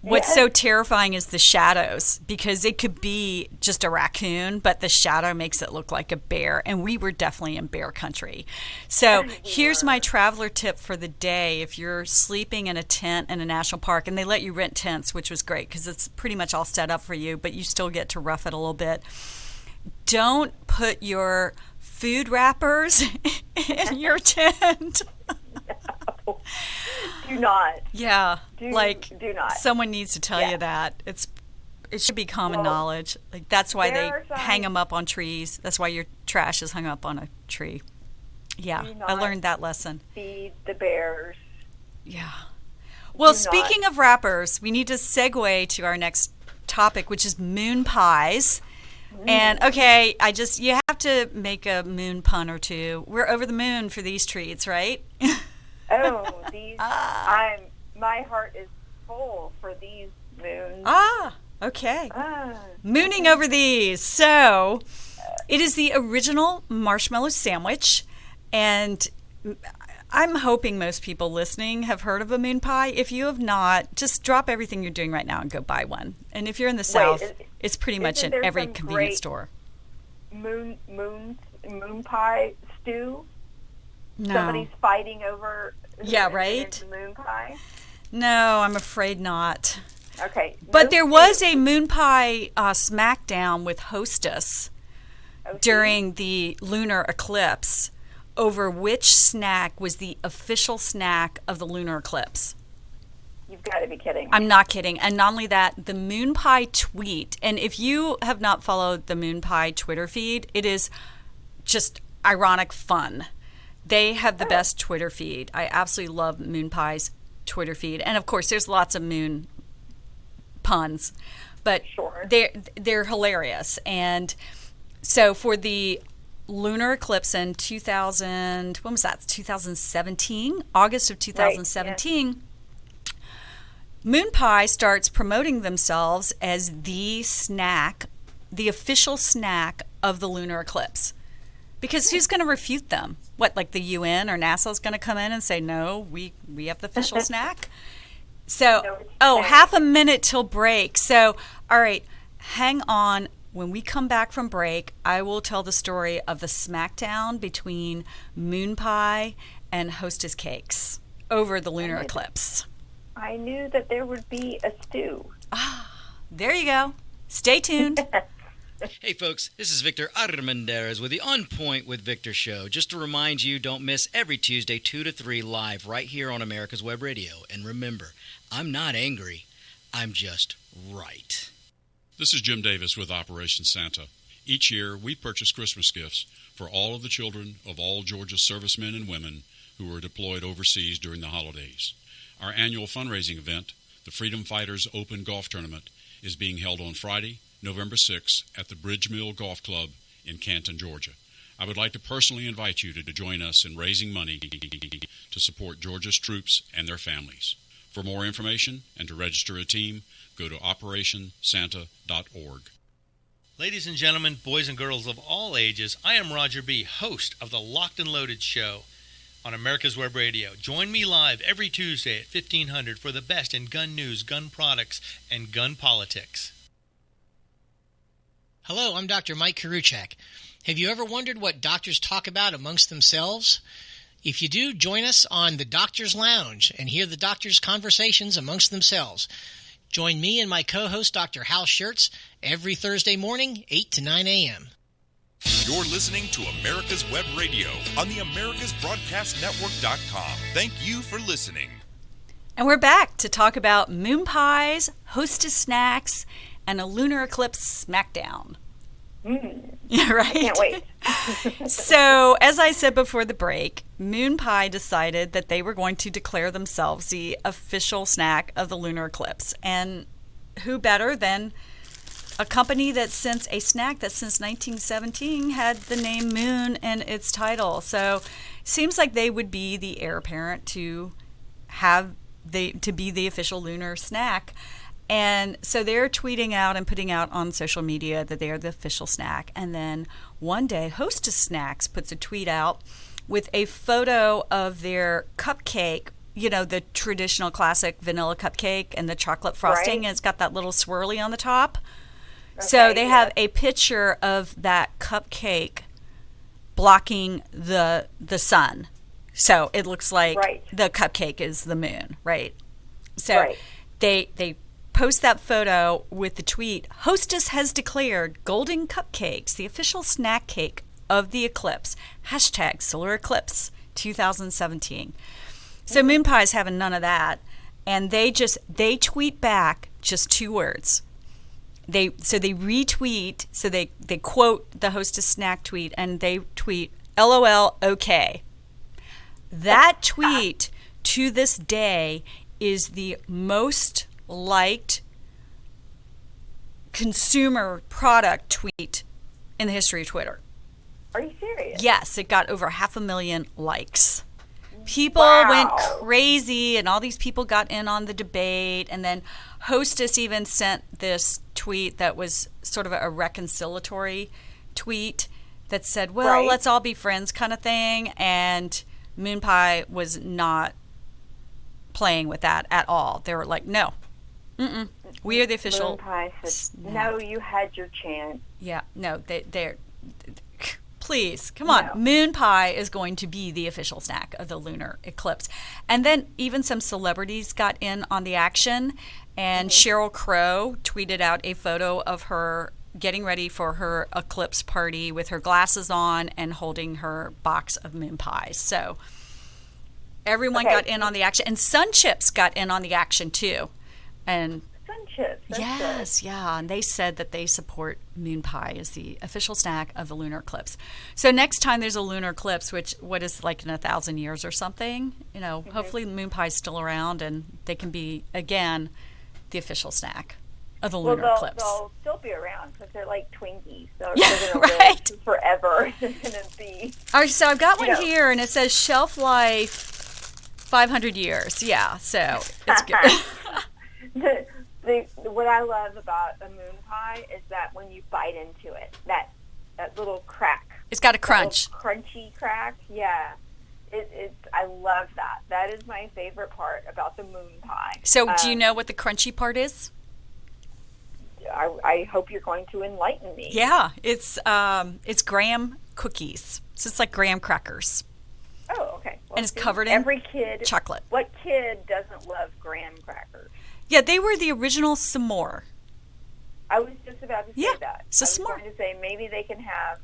what's so terrifying is the shadows, because it could be just a raccoon, but the shadow makes it look like a bear, and we were definitely in bear country. So here's my traveler tip for the day. If you're sleeping in a tent in a national park, and they let you rent tents, which was great because it's pretty much all set up for you, but you still get to rough it a little bit. Don't put your food wrappers in your tent. No. Do not. Yeah. Do not. Someone needs to tell you that. It should be common knowledge. Like, that's why they hang them up on trees. That's why your trash is hung up on a tree. Yeah, I learned that lesson. Feed the bears. Yeah. Well, speaking of wrappers, we need to segue to our next topic, which is moon pies. And okay, you have to make a moon pun or two. We're over the moon for these treats, right? Oh, my heart is full for these moons. Okay. Mooning over these. So, it is the original marshmallow sandwich, and I'm hoping most people listening have heard of a moon pie. If you have not, just drop everything you're doing right now and go buy one. And if you're in the South, it's pretty much in every convenience store. Moon pie stew. No. Somebody's fighting over. Right. Moon pie. No, I'm afraid not. Okay. But there was a moon pie smackdown with Hostess during the lunar eclipse over which snack was the official snack of the lunar eclipse. You've got to be kidding. I'm not kidding. And not only that, the moon pie tweet, and if you have not followed the moon pie Twitter feed, it is just ironic fun. They have the best Twitter feed. I absolutely love Moon Pie's Twitter feed. And, of course, there's lots of moon puns. But they're hilarious. And so for the lunar eclipse in 2017, August of 2017, right, Moon Pie starts promoting themselves as the snack, the official snack of the lunar eclipse. Because who's going to refute them? What, like the UN or NASA is going to come in and say, no, we have the official snack? So, half a minute till break. So, all right, hang on. When we come back from break, I will tell the story of the smackdown between Moon Pie and Hostess Cakes over the lunar eclipse. I knew that there would be a stew. There you go. Stay tuned. Hey folks, this is Victor Armendariz with the On Point with Victor show. Just to remind you, don't miss every Tuesday 2 to 3 live right here on America's Web Radio. And remember, I'm not angry, I'm just right. This is Jim Davis with Operation Santa. Each year, we purchase Christmas gifts for all of the children of all Georgia's servicemen and women who are deployed overseas during the holidays. Our annual fundraising event, the Freedom Fighters Open Golf Tournament, is being held on Friday, November 6th at the Bridge Mill Golf Club in Canton, Georgia. I would like to personally invite you to join us in raising money to support Georgia's troops and their families. For more information and to register a team, go to OperationSanta.org. Ladies and gentlemen, boys and girls of all ages, I am Roger B., host of the Locked and Loaded Show on America's Web Radio. Join me live every Tuesday at 1500 for the best in gun news, gun products, and gun politics. Hello, I'm Dr. Mike Karuchak. Have you ever wondered what doctors talk about amongst themselves? If you do, join us on the Doctor's Lounge and hear the doctors' conversations amongst themselves. Join me and my co-host, Dr. Hal Schertz, every Thursday morning, 8 to 9 a.m. You're listening to America's Web Radio on the AmericasBroadcastNetwork.com. Thank you for listening. And we're back to talk about moon pies, hostess snacks, and a lunar eclipse smackdown. Yeah, right? I can't wait. So, as I said before the break, Moon Pie decided that they were going to declare themselves the official snack of the lunar eclipse. And who better than a company a snack that since 1917 had the name Moon in its title. So, seems like they would be the heir apparent to be the official lunar snack. And so they're tweeting out and putting out on social media that they are the official snack. And then one day, Hostess Snacks puts a tweet out with a photo of their cupcake, the traditional classic vanilla cupcake and the chocolate frosting. Right. And it's got that little swirly on the top. Okay, so they have a picture of that cupcake blocking the sun. So it looks like the cupcake is the moon, right? So they post that photo with the tweet, Hostess has declared golden cupcakes the official snack cake of the eclipse. #Solar Eclipse 2017. So Moon Pie is having none of that. And they tweet back just 2 words. They retweet, so they quote the Hostess snack tweet and they tweet, LOL, okay. That tweet to this day is the most liked consumer product tweet in the history of Twitter. Are you serious? Yes, it got over 500,000 likes. People went crazy, and all these people got in on the debate, and then Hostess even sent this tweet that was sort of a reconciliatory tweet that said, well, let's all be friends kind of thing, and Moon Pie was not playing with that at all. They were like, no. We are the official. Moon Pie said, no, you had your chance. Yeah, no, they're please, come on. No. Moon Pie is going to be the official snack of the lunar eclipse. And then even some celebrities got in on the action, and Sheryl Crow tweeted out a photo of her getting ready for her eclipse party with her glasses on and holding her box of moon pies. So everyone got in on the action, and Sun Chips got in on the action too. And Sun Chips, yes, yeah, and they said that they support Moon Pie as the official snack of the lunar eclipse. So next time there's a lunar eclipse, what is like in 1,000 years or something, hopefully Moon Pie is still around and they can be again the official snack of the lunar eclipse. They'll still be around because they're like Twinkies, so they're going to live forever. It's going to be. All right, so I've got one here, and it says shelf life 500 years. Yeah, so it's good. What I love about a moon pie is that when you bite into it, that little crack. It's got a crunch. Crunchy crack, yeah. I love that. That is my favorite part about the moon pie. So do you know what the crunchy part is? I hope you're going to enlighten me. Yeah, it's graham cookies. So it's like graham crackers. Oh, okay. Well, and it's covered in chocolate. What kid doesn't love graham crackers? Yeah, they were the original s'more. I was just about to say that. So I was s'more. going to say maybe they can have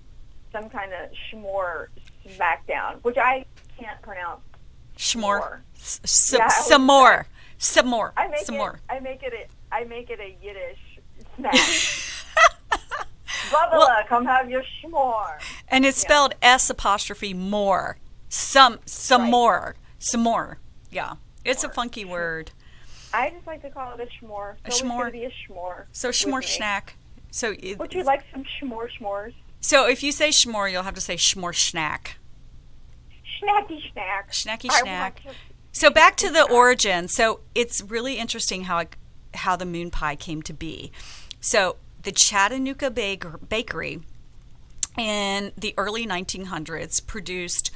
some kind of s'more smackdown, which I can't pronounce. S'more. S'more. S'more. I make it a Yiddish snack. Bubba, come have your s'more. And it's spelled S''more. S'more. Yeah. It's a funky word. I just like to call it a s'more. So it's going to be a s'more. So s'more snack. So would you like some s'mores? So if you say s'more, you'll have to say s'more snack. Snacky snack. Snacky snack. So back to the origin. So it's really interesting how the moon pie came to be. So the Chattanooga Bakery in the early 1900s produced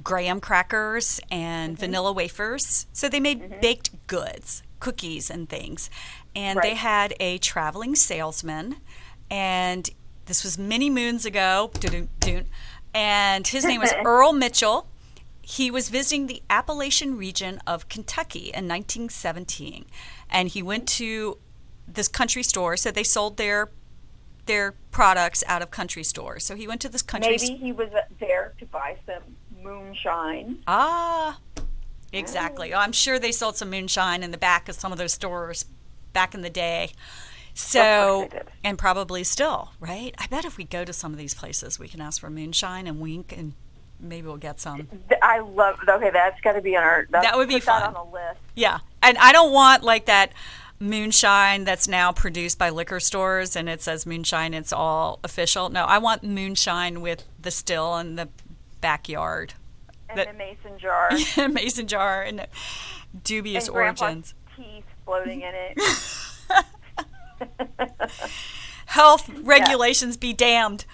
graham crackers and vanilla wafers. So they made baked goods, cookies and things. And they had a traveling salesman, and this was many moons ago, and his name was Earl Mitchell. he was visiting the Appalachian region of Kentucky in 1917, and he went to this country store. So they sold their products out of country stores. So he went to this country. Maybe he was there to buy some moonshine. Ah, exactly. Oh, I'm sure they sold some moonshine in the back of some of those stores back in the day. So, and probably still, right? I bet if we go to some of these places, we can ask for moonshine and wink, and maybe we'll get some. I love. Okay, that's got to be on our. That would be fun. That on the list. Yeah, and I don't want like that moonshine that's now produced by liquor stores and it says moonshine. It's all official. No, I want moonshine with the still in the backyard. And the mason jar. Mason jar and dubious and origins. Teeth floating in it. Health regulations be damned.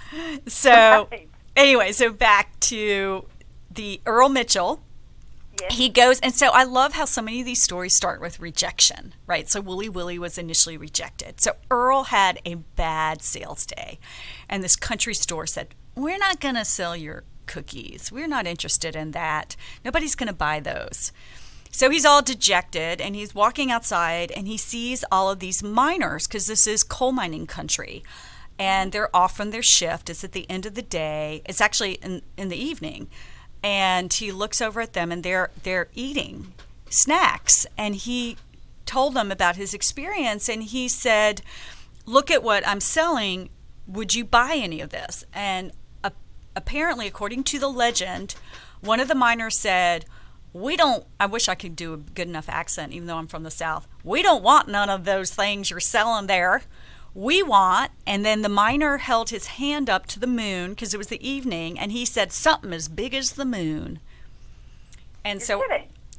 So anyway, so back to the Earl Mitchell. Yes. He goes, and so I love how so many of these stories start with rejection, right? So Wooly Willie was initially rejected. So Earl had a bad sales day, and this country store said, "We're not going to sell your cookies. We're not interested in that. Nobody's going to buy those." So he's all dejected, and he's walking outside, and he sees all of these miners, because this is coal mining country, and they're off from their shift. It's at the end of the day. It's actually in the evening, and he looks over at them, and they're eating snacks, and he told them about his experience, and he said, "Look at what I'm selling. Would you buy any of this?" And apparently, according to the legend, one of the miners said, I wish I could do a good enough accent, even though I'm from the South. "We don't want none of those things you're selling there. We want," and then the miner held his hand up to the moon because it was the evening, and he said, "Something as big as the moon." And so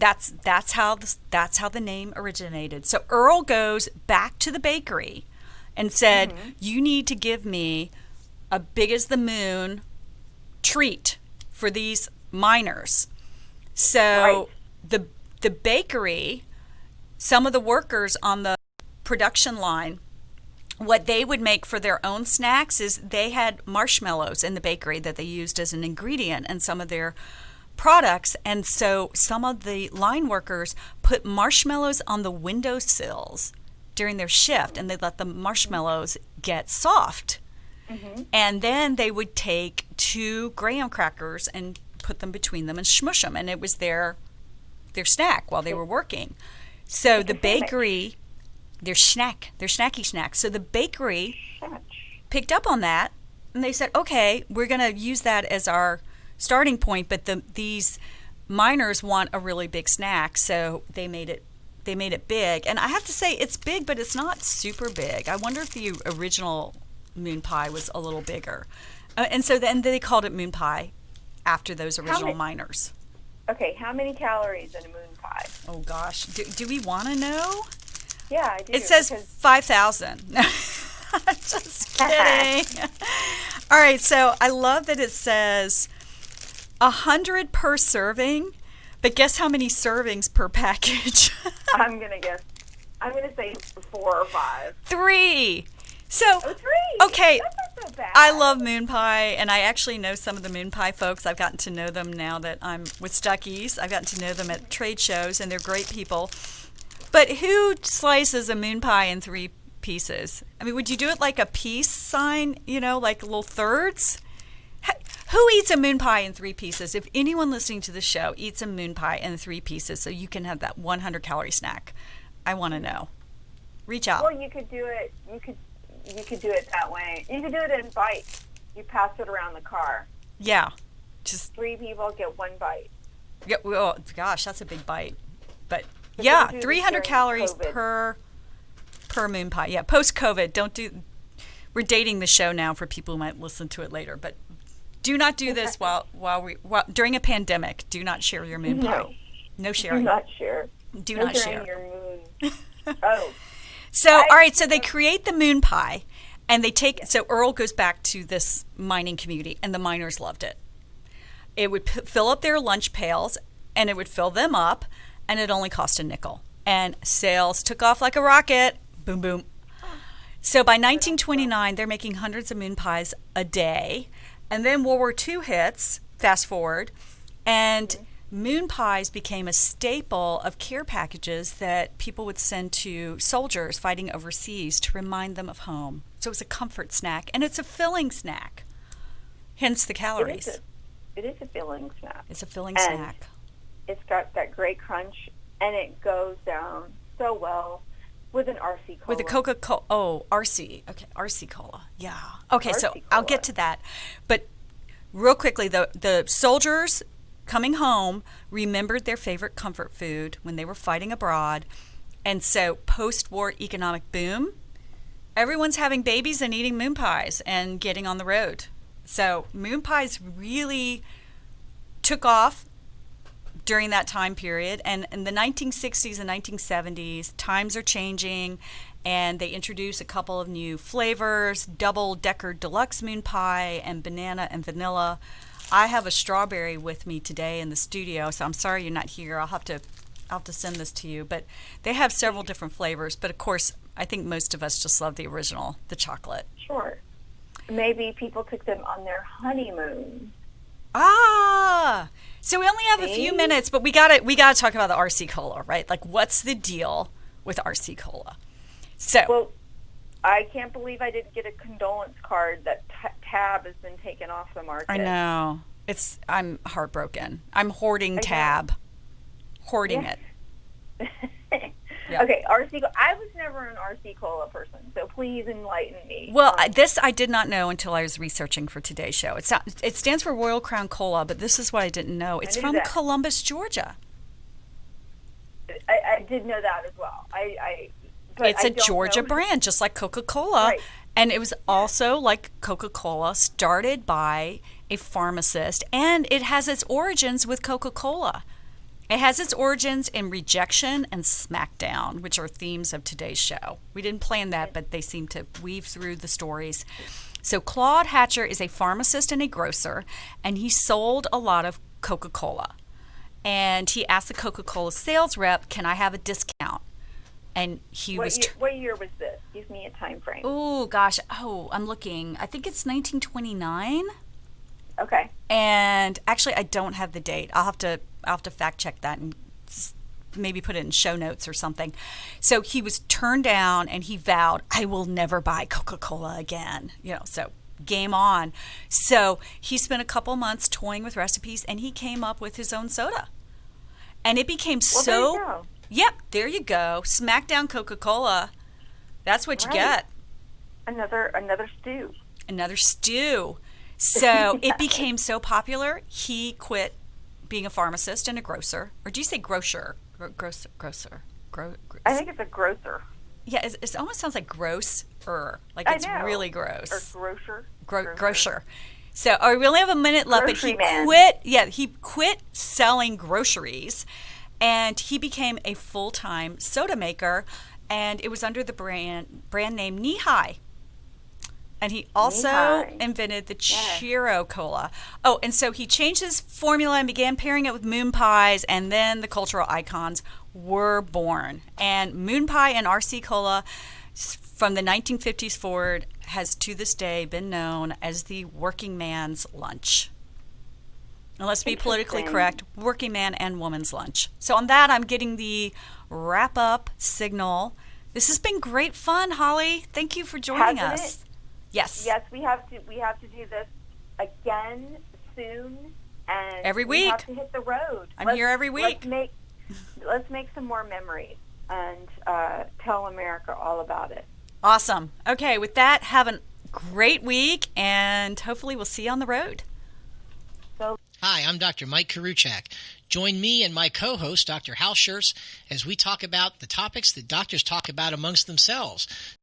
that's how the name originated. So Earl goes back to the bakery and said, "You need to give me a big as the moon treat for these miners." So the bakery, some of the workers on the production line, what they would make for their own snacks is they had marshmallows in the bakery that they used as an ingredient in some of their products. And so some of the line workers put marshmallows on the windowsills during their shift, and they let the marshmallows get soft. And then they would take 2 graham crackers and put them between them and smush them, and it was their snack while they were working. So the bakery, their snacky snack. So the bakery picked up on that, and they said, "Okay, we're going to use that as our starting point, but these miners want a really big snack," so they made it big. And I have to say, it's big, but it's not super big. I wonder if the original moon pie was a little bigger. And so then they called it moon pie after those original miners. Okay, how many calories in a moon pie? Oh gosh, do we want to know? Yeah, I do. It says 5,000. Just kidding. All right, so I love that it says 100 per serving, but guess how many servings per package? I'm gonna say 4 or 5. 3. So, 3. Okay, that's not so bad. I love moon pie, and I actually know some of the moon pie folks. I've gotten to know them now that I'm with Stuckey's. I've gotten to know them at trade shows, and they're great people. But who slices a moon pie in 3 pieces? I mean, would you do it like a peace sign, like little thirds? Who eats a moon pie in 3 pieces? If anyone listening to the show eats a moon pie in 3 pieces so you can have that 100-calorie snack, I want to know. Reach out. Well, you could do it. You could do it that way. You could do it in bites. You pass it around the car. Yeah. Just 3 people get 1 bite. Yeah, well, gosh, that's a big bite. But yeah, 300 calories per moon pie. Yeah, post-COVID, we're dating the show now for people who might listen to it later, but do not do this while during a pandemic. Do not share your moon pie. No sharing. Do not share. Do not share. Your moon. Oh. So, all right, so they create the moon pie, and so Earl goes back to this mining community, and the miners loved it. It would fill up their lunch pails, and it would fill them up, and it only cost a nickel. And sales took off like a rocket. Boom, boom. So by 1929, they're making hundreds of moon pies a day. And then World War II hits, fast forward, and moon pies became a staple of care packages that people would send to soldiers fighting overseas to remind them of home. So it's a comfort snack, and it's a filling snack, hence the calories. It is a filling snack. It's a filling snack. It's got that great crunch, and it goes down so well with an RC Cola. With a Coca-Cola. Oh, RC. Okay, RC Cola. Yeah. Okay, RC so Cola. I'll get to that. But real quickly, the soldiers coming home remembered their favorite comfort food when they were fighting abroad. And so post-war economic boom, everyone's having babies and eating moon pies and getting on the road. So moon pies really took off during that time period. And in the 1960s and 1970s, times are changing, and they introduce a couple of new flavors, double-decker deluxe moon pie and banana and vanilla. I have a strawberry with me today in the studio, so I'm sorry you're not here. I'll have to send this to you. But they have several different flavors. But, of course, I think most of us just love the original, the chocolate. Sure. Maybe people took them on their honeymoon. Ah! So we only have a few minutes, but we gotta talk about the RC Cola, right? Like, what's the deal with RC Cola? So, well, I can't believe I didn't get a condolence card that Tab has been taken off the market. I know. I'm heartbroken. I'm hoarding Tab. Hoarding it. Yeah. Okay, RC Cola. I was never an RC Cola person, so please enlighten me. Well, this I did not know until I was researching for today's show. It stands for Royal Crown Cola, but this is what I didn't know. It's from Columbus, Georgia. I did know that as well. But it's a Georgia brand, just like Coca-Cola. Right. And it was also, like Coca-Cola, started by a pharmacist, and it has its origins with Coca-Cola. It has its origins in rejection and smackdown, which are themes of today's show. We didn't plan that, but they seem to weave through the stories. So Claude Hatcher is a pharmacist and a grocer, and he sold a lot of Coca-Cola. And he asked the Coca-Cola sales rep, "Can I have a discount?" And what year was this? Give me a time frame. Oh, gosh. Oh, I'm looking. I think it's 1929. Okay. And actually, I don't have the date. I'll have to fact check that and maybe put it in show notes or something. So he was turned down, and he vowed, "I will never buy Coca-Cola again." So game on. So he spent a couple months toying with recipes, and he came up with his own soda. And it became There you go. Yep, there you go. Smackdown Coca-Cola. That's what you get. Another stew. Another stew. So it became so popular, he quit being a pharmacist and a grocer. Or do you say grocer? Grocer. I think it's a grocer. Yeah, it almost sounds like grosser. Like it's really gross. Or grocer. Grocer. So we only have a minute left, but he quit. Yeah, he quit selling groceries, and he became a full-time soda maker, and it was under the brand name Knee High. And he also invented the Chiro Cola. Oh, and so he changed his formula and began pairing it with moon pies, and then the cultural icons were born. And moon pie and RC Cola from the 1950s forward has to this day been known as the working man's lunch. And let's be politically correct, working man and woman's lunch. So on that, I'm getting the wrap-up signal. This has been great fun, Holly. Thank you for joining us. Yes. Yes, we have to do this again soon, and every week. We have to hit the road. I'm here every week. Let's make some more memories and tell America all about it. Awesome. Okay, with that, have a great week, and hopefully we'll see you on the road. Hi, I'm Dr. Mike Karuchak. Join me and my co-host, Dr. Hal Schertz, as we talk about the topics that doctors talk about amongst themselves.